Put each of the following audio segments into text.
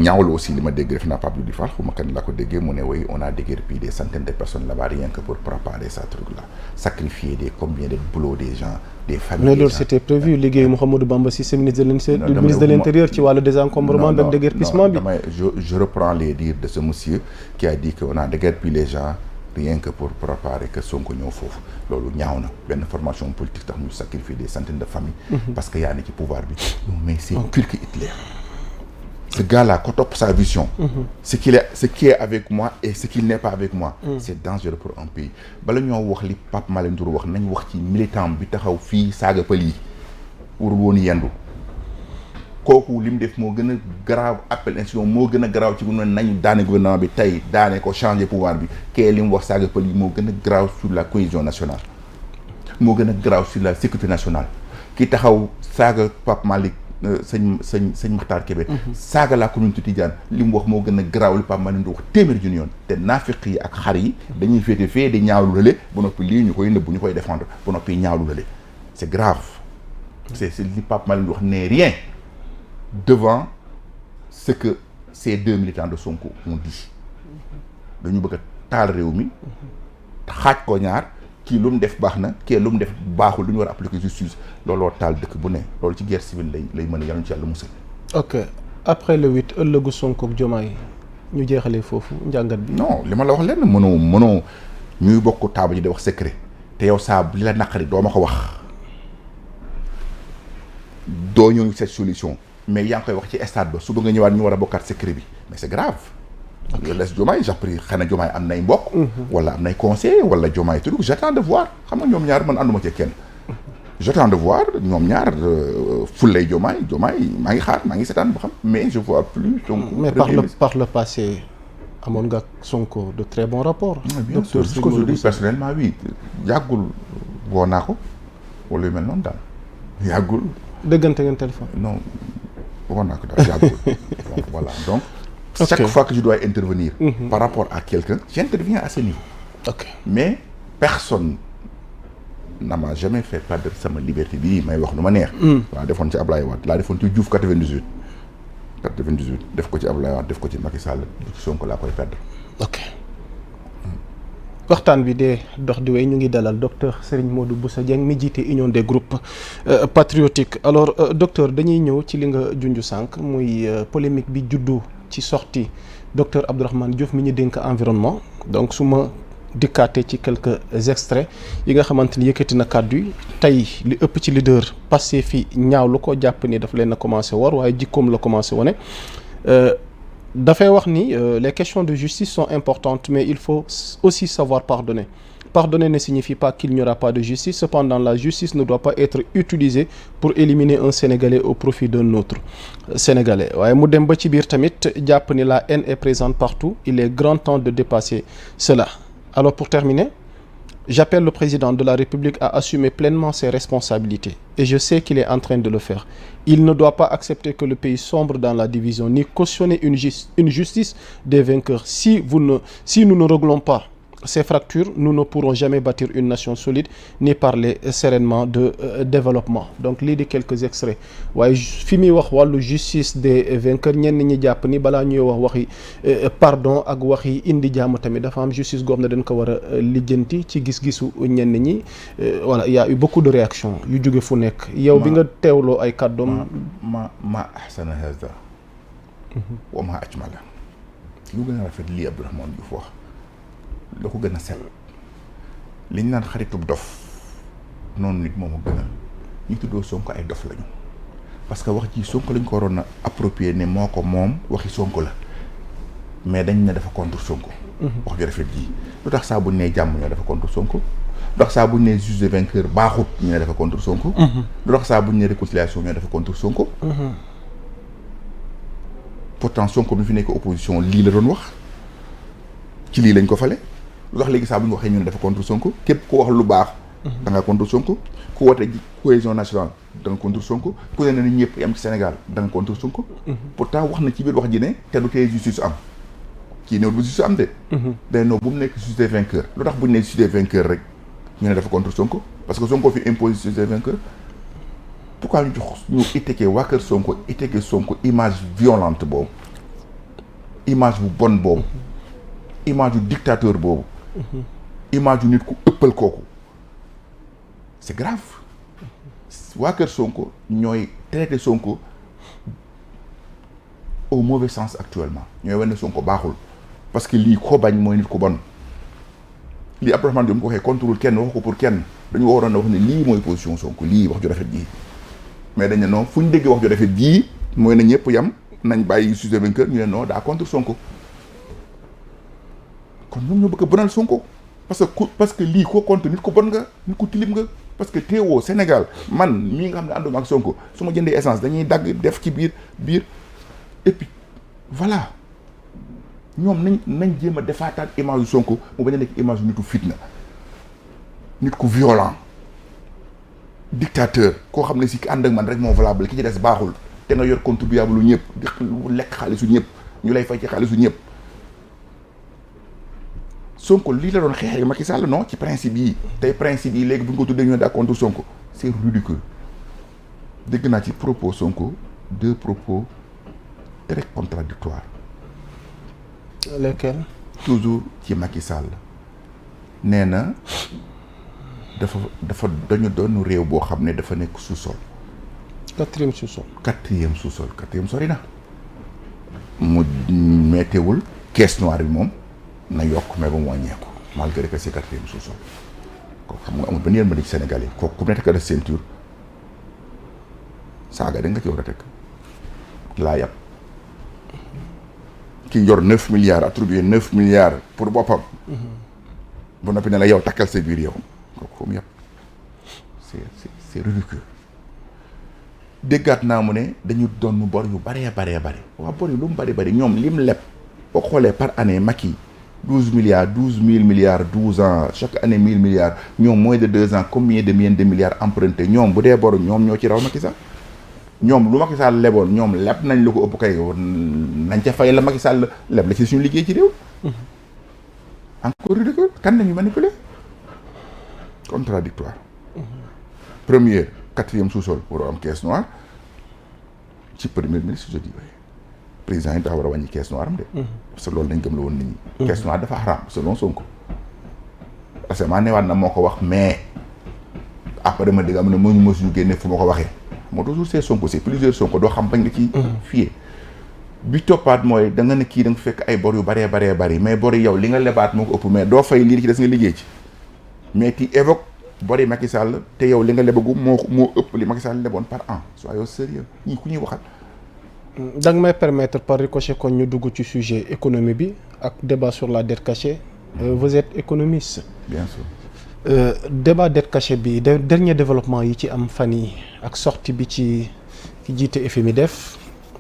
ñaawlu aussi li ma dégg def naa Pape Djibril Fall xuma kan laa ko déggee mu ne oui on a déguerpi des centaines de personnes là-bas rien que pour préparer ça truc là sacrifier des combien de boulot des gens des familles. mais loolu c'était prévu liggéey Mouhamadou Bamba Cissé ministre de l'intérieur ci wàllu désencombrement ak déguerpissement bi. je reprends les dires de ce monsieur qui a dit que on a déguerpi les gens rien que pour préparer que Sonko ñëw foofu loolu ñaaw na benn formation politique tax ñu sacrifier des centaines de familles. parce que yaa ne ci pouvoir bi. mais c'est pire que Hitler. Ce gars-là, quand on sa vision, ce qui est avec moi et ce qui n'est pas avec moi, c'est dangereux pour un pays. Bala ñoo wax li Pape Malick Ndour wax nañ wax ci militant bi taxaw fii saaga pël yi pour woon yendu kooku li mu def moo gën a grave appel insurrection moo gën a grave ci gouvernement nañu daane gouvernement bi tey daane ko changer pouvoir bi kee li mu wax saaga pël yi moo gën a grave sur la cohésion nationale moo gën a grave sur la sécurité nationale ki taxaw saaga Pape Malick sëñ Makhtar Kébé saaga la communauté tidiane li mu wax moo gën a garaaw li Pape Malick Ndour wax téeméeri junni yoon te naafiq yi ak xar yi dañuy féete fee di ñaawlu lale ba noppi lii ñu koy nëbbu ñu koy défendre ba noppi ñaawlu lale c'est grave c'est li Pape Malick Ndour wax n'est rien devant ce que ces deux militants de Sonko ont dit dañu bëgg a taal réew mi xaaj ko ñaar kii lu mu def baax na kii lu mu def baaxul lu ñu war a appliquer justice looloo taal dëkk bu ne loolu ci guerre civile lay mën a yàlla ci yàlla musal. ok après le 8 ëllëgu Sonko ak Diomaye ñu jeexalee foofu njàngat bi. non li ma la wax lenn mënoo ñuy bokk taaba ji di wax secret te yow saa li la naqari doo ma ko wax doo ñëw cette solution mais yaa ngi koy wax ci stade ba suba nga ñëwaat ñu war a bokkaat secret bi mais c'est grave. yo les Diomaye j'appris xanaa Diomaye am nay mbokk wala am nay conseiller wala Diomaye tudd j'attends de voir xam nga ñoom ñaar man ànduma ci kenn j'attends de voir ñoom ñaar fullay Diomaye maa ngi xaar maa ngi seetaan ba xam mais je vois plus donc mais par le passé amoon nga Sonko de très bons rapports docteur ce que je dis personnellement oui yàggul woo naa ko wala yu mel noonu daal yàggul dëggante ngeen téléphone non woo naa ko daal yàggul donc voilà donc chaque fois que je dois intervenir par rapport à quelqu'un j'interviens à ce niveau mais personne n'a m'a jamais fait perdre sama liberté bii may wax nu ma neex laa defoon ci Ablaye Wade laa defoon ci Diouf 98 def ko ci Ablaye Wade def ko ci Macky Sall ci Sonko laa koy perdre waxtaan bi dee dox di wéy ñu ngi dalal docteur Serigne Modou Bousso Dieng mi jiite union des groupes patriotiques alors docteur dañuy ñëw ci li nga junj sànq muy polémique bi juddu ci sortie docteur Abdourahmane Diouf mi ñu dénk environnement donc su ma dikkaatee ci quelques extraits yi nga xamante ni yëkkati na kàddu yi tey li ëpp ci leader passé fi ñaaw lu ko jàpp ni daf leen a commencé war waaye jikkoom la commencé wane dafay wax ni les questions de justice sont importantes mais il faut aussi savoir pardonner. Pardonner ne signifie pas qu'il n'y aura pas de justice. Cependant, la justice ne doit pas être utilisée pour éliminer un Sénégalais au profit d'un autre Sénégalais. waaye mu dem ba ci biir tamit jàpp ni la haine est présente partout. Il est grand temps de dépasser cela. Alors pour terminer, j'appelle le président de la République à assumer pleinement ses responsabilités. Et je sais qu'il est en train de le faire. Il ne doit pas accepter que le pays sombre dans la division, ni cautionner une justice des vainqueurs. Si nous ne réglons pas ces fractures, nous ne pourrons jamais bâtir une nation solide ni parler sereinement de développement. Donc lii di quelques extraits waaye fi muy wax wàllu justice des vainqueurs ñenn ñi jàpp ni balaa ñuy wax waxi pardon ak waxi indi jàmm tamit dafa am justice goom ne dañ ko war a lijjanti ci gis-gisu ñenn ñi voilà il y a eu beaucoup de réactions yu jóge fu nekk yow bi nga teewloo ay kàddoom ma ahsana hada wa ma ajmala lu gën a rafet lii Abdourahmane Diouf wax la ko gën a sell li ñu naan xaritub dof noonu nit moom a gën a ñu tuddoo Sonko ay dof lañu parce que wax ji Sonko lañ ko waroon a approprier ne moo ko moom waxi Sonko la mais dañ ne dafa contre Sonko wax ju rafet ji lu tax saa buñ nee jàmm ñoo dafa contre Sonko lu tax saa buñ nee juge de vainqueur baaxut ñu ne dafa contre Sonko lu tax saa buñ nee réconciliation ñoo dafa contre Sonko pourtant Sonko bi fi nekk opposition lii la doon wax ci lii lañ ko fale lu tax léegi saa bu ñu waxee ñu ne dafa contre Sonko képp ku wax lu baax da nga contre Sonko ku woote cohésion nationale da nga contre Sonko ku ne ni ñëpp yam ci Sénégal da nga contre Sonko pourtant wax na ci biir wax ji ne te du tee justice am kii néew bu justice am de day noo bu mu nekk justice des vainqueurs lu tax bu ñu ne justice des vainqueurs rek ñu ne dafa contre Sonko parce que Sonko fi impose justice des vainqueurs pourquoi ñu jox ñu itteekee waa kër Sonko itteekee Sonko image violente boobu image bu bon boobu image bu dictateur boobu image bu nit ku ëppal kooku c'est grave waa kër Sonko ñooy traité Sonko au mauvais sens actuellement ñooy wane Sonko baaxul parce que lii ko bañ mooy nit ku bon lii Abdourahmane Diop mu ko waxee contrôle kenn wax ko pour kenn dañu waroon a wax ne lii mooy position Sonko lii wax ju rafet jii mais dañ ne non fu ñu déggee wax ju rafet jii mooy na ñëpp yam nañ bàyyi sujet vainqueur ñu ne non daa contre Sonko kon ñoom ñoo bëgg a bonal Sonko parce que lii ko contre nit ko bon nga nit ko tilim nga parce que teewoo Sénégal man mii nga xam ne ànduma ak Sonko su ma jëndee essence dañuy dagg def ci biir et puis voilà ñoom nañ jéem a defaataat image yu Sonko mu bañ a nekk image yu nitu fitna nit ku violent dictateur koo xam ne si ànd ak man rek moo valable ki ci des baaxul te nga yor contribuable lu ñëpp di lekk xaalisu ñëpp ñu lay fay ci xaalisu ñëpp Sonko lii la doon xeexee Macky Sall non ci principe yi tey principe yi léegi bu ñu ko tuddee ñu ne daa contre Sonko c'est ridicule dégg naa ci propos Sonko 2 propos très contradictoires. Lesquels? toujours ci Macky Sall nee na dafa dañu doon réew boo xam ne dafa nekk sous-sol. 4e sous-sol. 4e sous-sol 4e sori na mu mettewul caisse noire bi moom na yokk mais ba mu wàññeeku malgré que c'est 4e sous-sol kooku xam nga amul benn yërmande ci Sénégal yi kooku ku nekk ka def ceinture saaga da nga ci war a teg laa yàpp ki yor 9 milliards attribué 9 milliards pour boppam bu noppi ne la yow takkal sa biir yow kooku fu mu yàpp c'est ridicule déggaat naa mu ne dañu doon bor yu baree waa bor yu lu mu bari ñoom lim leb boo xoolee par année Macky 12 000 milliards 12 ans chaque année 1000 milliards ñoom moins de 2 ans combien de milliards emprunté ñoom bu dee bor ñoom ñoo ci raw Macky Sall ñoom lu Macky Sall leboon ñoom leb nañ lu ko ëpp kay nañ ca fay la Macky Sall leb la ci suñu liggéey ci réew encore ridicule kan nañu manipuler contradictoire première 4e sous-sol war a am caisse noire ci premier ministre je dis président yi daa war a wàññi caisse noire am de parce que loolu dañ gëm la woon nit ñi caisse noire dafa xaraam selon Sonko parce que maa newaat na moo ko wax mais après ma dégg am na moo ñu mosuñu génne fu ma ko waxee moo toujours c'est Sonko c'est plusieurs Sonko doo xam bañ nga ci fiye bi toppaat mooy da nga ne kii da nga fekk ay bor yu baree bari mais bor yi yow li nga lebaat moo ko ëpp mais doo fay lii ci des nga liggéey ci mais tu évoques bori Macky Sall te yow li nga lebagu moo ëpp li Macky Sall leboon par an soyons sérieux ñii ku ñuy waxal. da nga may permettre par ricochet kon ñu dugg ci sujet économie bi ak débat sur la dette cachée. Vous êtes économiste. bien sûr. Débat dette cachée bi dernier développement yi ci am fan yi ak sortie bi ci ki jiite FMI def.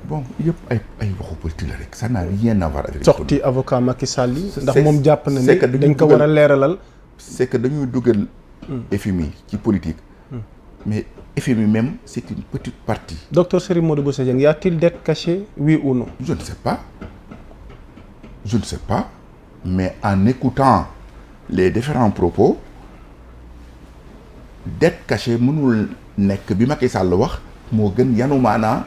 bon yëpp ay waxu politique la rek ça n'a rien à voir avec. sortie avocat Macky Sall yi. ndax moom jàpp na ne dañ ko war a leeralal. c'est que dañuy dugal. FMI ci politique. mais FMI même c'est une petite partie. Docteur Serigne Modou Bousso Dieng, y a-t-il dette cachée, oui ou non? Je ne sais pas mais en écoutant les différents propos dette cachée mënul nekk bi Macky Sall wax moo gën yanu maanaa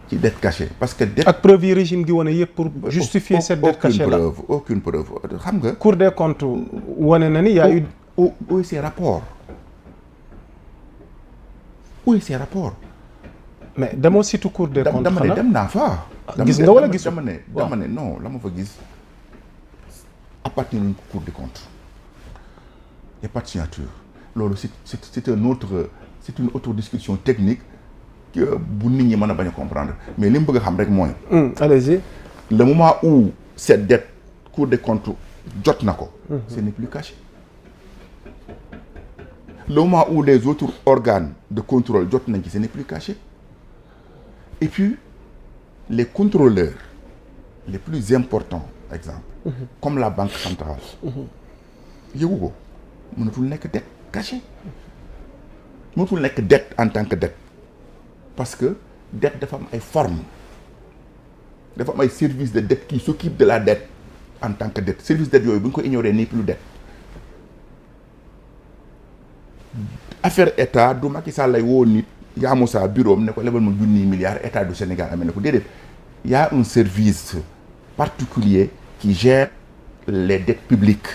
ci dette cachée parce que dette ak preuve yi régime gi wane yëpp pour justifier cette dette cachée là aucune preuve xam nga. Cour des comptes wane na ni y a eu où est ces rapports mais demoo surtout Cour des comptes dama ne dem naa fa. gis nga wala gisu dama ne non la ma fa gis appartenir nañ ko Cour des comptes y a pas de signature loolu c'est une autre discussion technique bu nit ñi mën a bañ a comprendre mais li mu bëgg a xam rek mooy. allez-y. le moment où cette dette Cour des comptes jot na ko. ce n'est plus caché. Le moment où les autres organes de contrôle jot nañ ci ce n'est plus caché et puis les contrôleurs les plus importants exemple comme la banque centrale yëgu ko mënatul nekk dette cachée mënatul nekk dette en tant que dette parce que dette dafa am ay formes dafa am ay services de dette qui s'occupent de la dette en tant que dette service dette yooyu bu ñu ko ignorer nii plus dette affaire état du Macky Sall lay woo nit yaa Moussa bureau am ne ko lebal ma 1 000 milliards état du Sénégal amee na ko déedéet y a un service particuliers qui gèrent les dettes publiques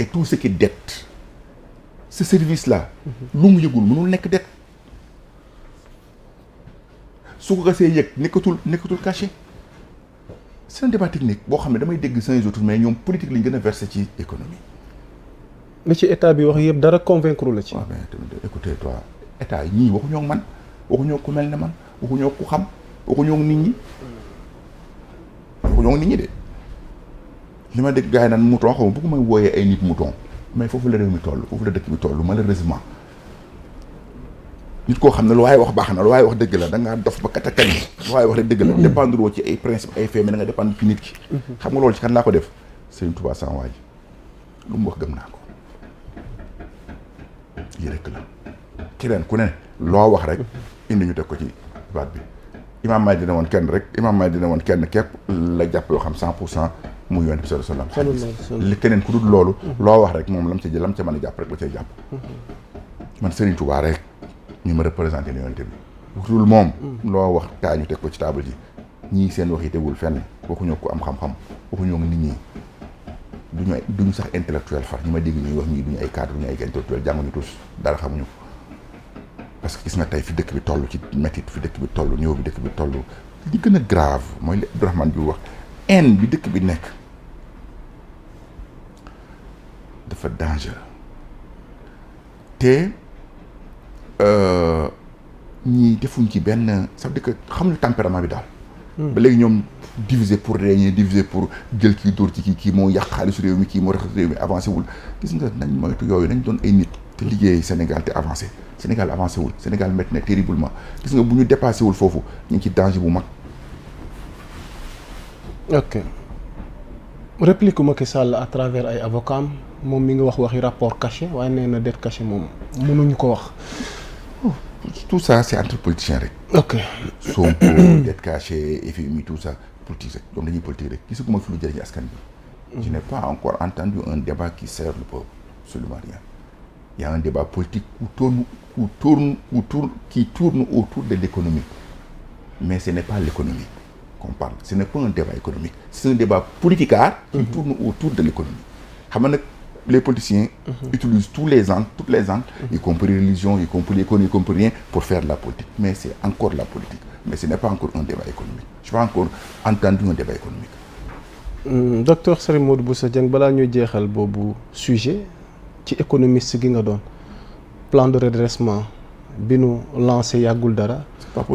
et tout ce qui est dette ce service là lu mu yëgul mënul nekk dette su ko gasee yëg nekkatul caché c'est un débat technique boo xam ne damay dégg sans autres mais ñoom politique lañ gën a versé ci économie. li ci état bi wax yëpp dara convaincre la ci. waaw mais écoutez toi état yi ñii waxuñoo ak man waxuñoo ku mel ne man waxuñoo ku xam waxuñoo ak nit ñi waxuñoo ak nit ñi de li ma dégg gars yi naan mouton xaw ma bëgg may wooyee ay nit mouton mais foofu la réew mi toll foofu la dëkk bi toll malheureusement nit koo xam ne lu waaye wax baax na lu waaye wax dëgg la da ngaa dof ba katakal yi lu waaye wax rek dëgg la dépendre woo ci ay principe ay fait mais da nga dépendre ci nit ki xam nga loolu ci kan laa ko def Serigne Touba sama waa ji lu mu wax gëm naa ko lii rek la keneen ku ne loo wax rek indi ñu teg ko ci baat bi Imam Mahdi dina woon kenn rek Imam Mahdi dina woon kenn képp la jàpp yoo xam 100% mu yonent bi sallallahu alayhi wasallam li keneen ku dul loolu loo wax rek moom lam ca jël lam ca mën a jàpp rek la cay jàpp man Serigne Touba rek ñu ma représenté yonent bi dul moom loo wax taa ñu teg ko ci table ji ñii seen wax yi tegul fenn waxuñoo ko am xam-xam waxuñoo nit ñi duñu sax intellectuel far ñu ma dégg ñuy wax ñii duñu ay cadre duñu ay intellectuel jànguñu tous dara xamuñu ko parce que gis nga tey fi dëkk bi toll ci métit fi dëkk bi toll ñëw bi dëkk bi toll li gën a grave mooy li Abdourahmane bi wax haine bi dëkk bi nekk dafa dangereux te ñii defuñ ci benn ça veut dire que xamuñu tempérament bi daal ba léegi ñoom diviser pour régner diviser pour jël kii dóor ci kii moo yàq xaalisu réew mi kii moo rax réew mi avancé wul gis nga nañ moytu yooyu nañ doon ay nit te liggéey Sénégal te avancé Sénégal avancé wul Sénégal métti na terriblement gis nga bu ñu dépassé wul foofu ñu ngi ci danger bu mag. ok réplique Macky Sall à travers ay avocats moom mi ngi wax waxi rapport caché waaye nee na dette cachée moom mënuñu ko wax. tout ça c'est entre politiciens rek. ok Sonko dette cachée FMI tout ça politique rek donc dañuy politique rek gisaguma fi lu jëriñ askan bi. je n'ai pas encore entendu un débat qui sert le peuple absolument rien. Il y a un débat politique qui tourne autour de l'économie. Mais ce n'est pas l'économie qu'on parle. Ce n'est pas un débat économique. C'est un débat politicard qui tourne autour de l'économie. Les politiciens utilisent toutes les angles, y compris religion, y compris l'économie, y compris rien, pour faire de la politique. Mais c'est encore la politique. Mais ce n'est pas encore un débat économique. Je n'ai pas encore entendu un débat économique. Docteur Serigne Modou Bousso Dieng balaa ñuy jeexal boobu sujet ci économiste gi nga doon plan de redressement bi nu lancé yàggul dara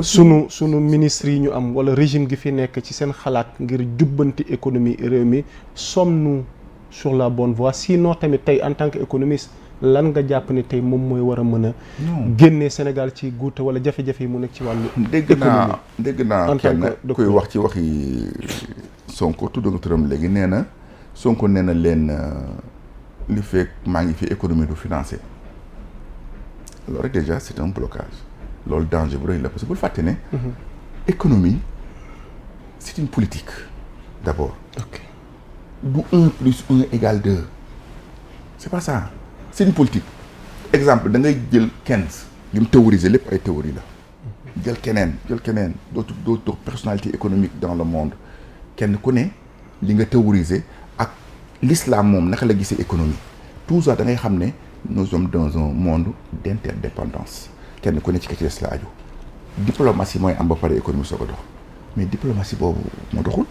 sunu ministre yi ñu am wala régime gi fi nekk ci seen xalaat ngir jubbanti économie réew mi sommes-nous sur la bonne voie sinon tamit tey en tant que économiste lan nga jàpp ne tey moom mooy war a mën a génnee Sénégal ci guute wala jafe-jafe yi mu nekk ci wàllu dégg naa kenn koy wax ci waxi Sonko tudd nga turam léegi nee na Sonko nee na leen li fekk maa ngi fi économie du financé loolu rek déjà c'est un blocage loolu danger bu rëy la parce que bul fàtte ne économie c'est une politique d'abord du 1 plus 1 égale 2 c'est pas ça c'est une politique exemple da ngay jël 15 li mu théoriser lépp ay théorie la jël keneen d'autres personnalités économiques dans le monde kenn ku ne li nga théoriser ak l'islam moom naka la gisee économie tout ça da ngay xam ne nous sommes dans un monde d'interdépendance kenn ku ne ci ci des la aju diplomatie mooy am ba pare économie soo ko dox mais diplomatie boobu moo doxul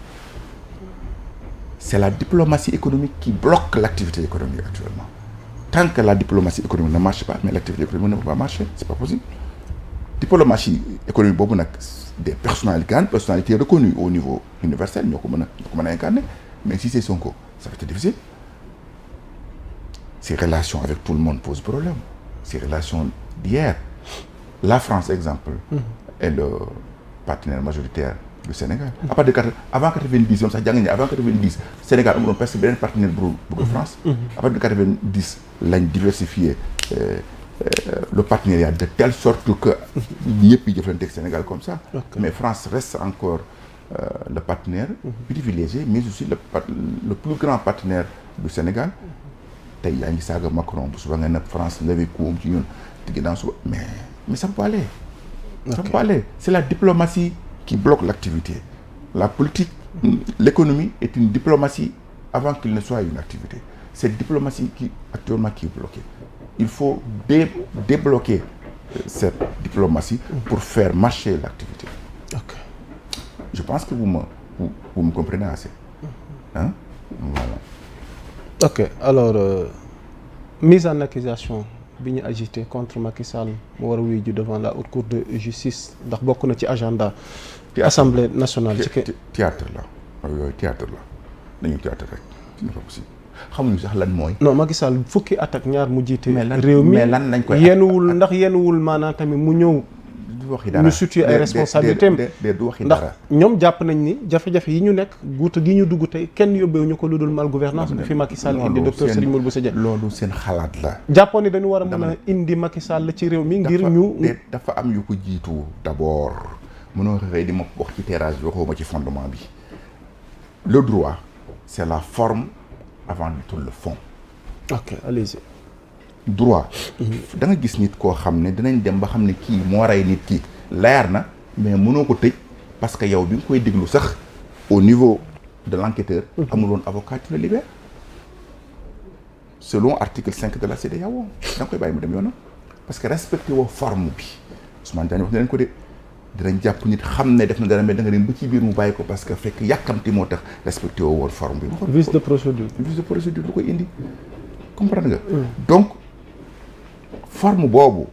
c'est la diplomatie économique qui bloque l'activité économique actuellement tant que la diplomatie économique ne marche pas mais l'activité économique ne peut pas marcher c'est pas possible diplomatie économique boobu nag des grandes personnalités reconnues au niveau universel ñoo ko mën a incarner mais si c'est Sonko ça va être difficile. Ses relations avec tout le monde posent problème. Ses relations d'hier. La France, exemple, est le partenaire majoritaire du Sénégal. Avant 90, avant 90, Sénégal a presque un partenaire pour France. À partir de 90, l'ont diversifié le partenariat de telle sorte que n'y ait plus de Sénégal comme ça. Mais France reste encore le partenaire privilégié, mais aussi le plus grand partenaire du Sénégal. Tey yaa ngi saaga Macron bu suba nga ne France levé koom ci ñun te ginnaaw suba mais ça peut pas aller. Ça peut pas aller. C'est la diplomatie qui bloque l'activité. la politique, l'économie est une diplomatie avant qu'il ne soit une activité. C'est cette diplomatie qui actuellement qui est bloquée. Il faut débloquer cette diplomatie pour faire marcher l'activité. Ok. Je pense que vous me comprenez assez. Hein? Voilà. Ok, alors mise en accusation bi ñu agité contre Macky Sall mu war a wuyu ji devant la haute cour de justice ndax bokk na ci agenda assemblée nationale. Théâtre la yooyu théâtre la dañuy théâtre rek ce n'est pas possible xamuñu sax lan mooy. non Macky Sall fukki at ak ñaar mu jiite. réew mi mais lan lañ koy yenuwul ndax yenuwul maanaam tamit mu ñëw. du waxi dara ñu situé ay responsabilités am du waxi dara ndax ñoom jàpp nañ ni jafe-jafe yi ñu nekk guuta gi ñu dugg tey kenn yóbbeewuñu ko lu dul mal gouvernance bi fi Macky Sall indi docteur Serigne Modou Bousso Dieng. loolu seen xalaat la. jàppoon ni dañu war a mën a indi Macky Sall ci réew mi ngir ñu. dafa am yu ko jiitu d'abord mënoo xëy di ma wax ci terrasse bi waxoo ma ci fondement bi. Le droit c'est la forme avant tout le fond. ok allez-y. droit da nga gis nit koo xam ne dinañ dem ba xam ne kii moo rey nit ki leer na mais mënoo ko tëj parce que yow bi nga koy déglu sax au niveau de l'enquêteur amul woon avocat tu le libères selon article 5 de la CEDEAO da nga koy bàyyi mu dem yoonam parce que respecté woo forme bi Ousmane Diagne wax na leen ko de dinañ jàpp nit xam ne def na dara mais da nga dem ba ci biir mu bàyyi ko parce que fekk yàkkamti moo tax respecté woo woon forme bi vice de procédure lu koy indi comprendre nga donc forme boobu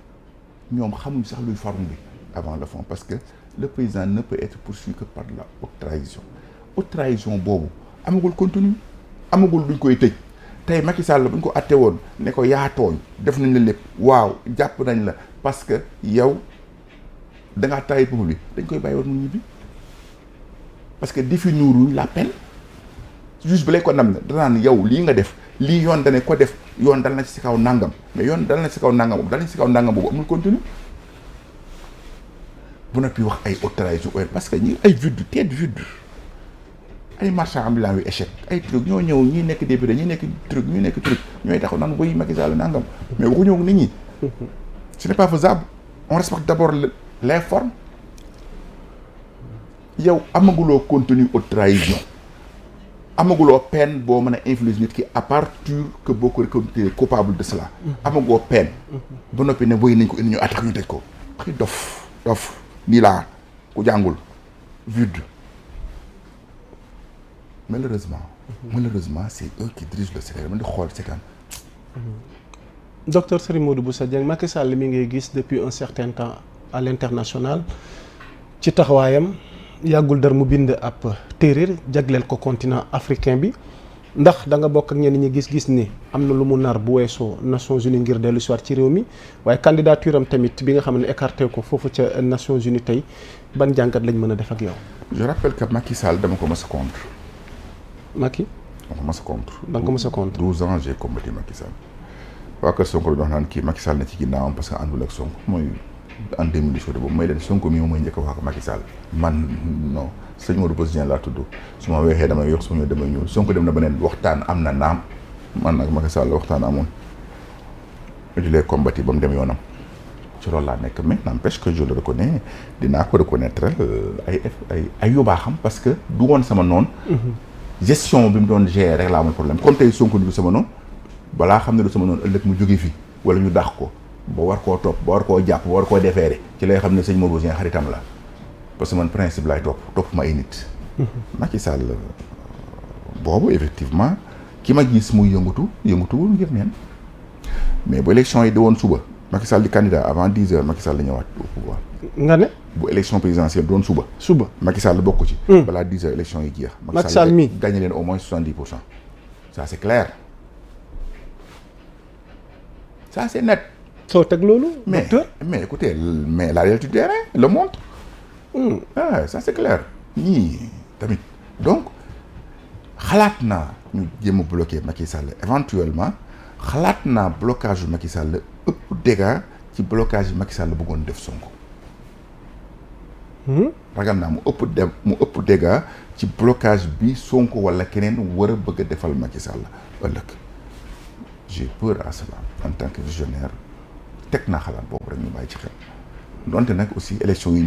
ñoom xamuñ sax luy forme bi avant le fond parce que le président ne peut être poursuivi que par la haute trahison. Haute trahison boobu amagul contenu amagul duñ koy tëj tey Macky Sall buñ ko atte woon ne ko yaa tooñ def nañ la lépp waaw jàpp nañ la parce que yow dangaa tayi peuple bi dañ koy bàyyi woon mu ñibbi parce que définiruñ la peine juge bi lay ko nam ne danaan yow lii nga def lii yoon dane ko def yoon dal na ci kaw nangam mais yoon dal na ci kaw nangam boobu dal na ci kaw nangam boobu amul continue bu noppi wax ay haute trahison parce que ñi ay tête vide ay marchands ambulants yu échec ay truc ñoo ñëw ñii nekk député ñii nekk truc ñooy taxaw naan boy Macky Sall nangam mais waxuñu ak nit ñi ce n'est pas faisable on respecte d'abord les formes yow amaguloo contenu haute trahison amaguloo peine boo mën a infliger nit ki à partir que boo ko reconnaître coupable de cela amagoo peine ba noppi ne boy nañ ko indi ñu attaque ñu tëj ko xëy dof nii laa ku jàngul vide malheureusement c'est eux qui dirigent le Sénégal man di xool seetaan docteur Serigne Modou Bousso Dieng Macky Sall mi ngay gis depuis un certain temps à l'international ci taxawaayam yàggul dara mu bind ab téeréer jagleel ko continent africain bi ndax da nga bokk ak ñenn ñi gis-gis ni am na lu mu nar bu weesoo Nations Unies ngir dellu si waat ci réew mi waaye candidature am tamit bi nga xam ne écarté ko foofu ca Nations Unies tey ban jàngat lañ mën a def ak yow. je rappelle que Macky Sall dama ko mës a contre. Macky. dama ko mës a contre. da nga ko mës a contre. 12 ans j'ai combattu Macky Sall. waa kër Sonko bi wax naan kii Macky Sall na ci ginnaawam parce que àndul ak Sonko mooy en 2018 boobu mooy leen Sonko mi moom mooy njëkk a wax ak Macky Sall man non sëñ Modou Bousso Dieng laa tudd su ma weexee damay yox su ma ñëwee damay ñuul Sonko dem na beneen waxtaan am na naam man nag Macky Sall waxtaan amoon di les combattre ba mu dem yoonam ci loolu laa nekk mais n'empêche que je le reconnais dinaa ko reconnaître ay yu baaxam parce que du woon sama noonu gestion bi mu doon gérer rek laa amoon problème comme tey Sonko du sama noonu balaa xam ne du sama noonu ëllëg mu jóge fi wala ñu dàq ko ba war koo topp ba war koo jàpp ba war koo defeere ci lay xam ne sëñ Modou Bousso Dieng xaritam la parce que man principe laay topp ma ay nit Macky Sall boobu effectivement ki ma gis muy yëngutuwul ngir neen mais bu élection yi di woon suba Macky Sall di candidat avant 10 heures Macky Sall la ñëwaat au pouvoir nga ne bu élection présidentielle doon suba Macky Sall bokk ci balaa 10 heures élection yi jeex Macky Sall mi gagné leen au moins 70%. Ça c'est clair ça c'est net. soo teg loolu. mais écoutez mais la réalité du terrain le montre. Ça c'est clair ñii tamit donc xalaat naa ñu jéem a bloquer Macky Sall éventuellement xalaat naa blocage yu Macky Sall ëpp dégâts ci blocage yi Macky Sall bëggoon def Sonko. ragal naa mu ëpp dégâts ci blocage bi Sonko wala keneen war a bëgg a defal Macky Sall ëllëg j'ai peur à cela en tant que visionnaire teg naa xalaat boobu rek ñu bàyyi ci xel donte nag aussi élection yi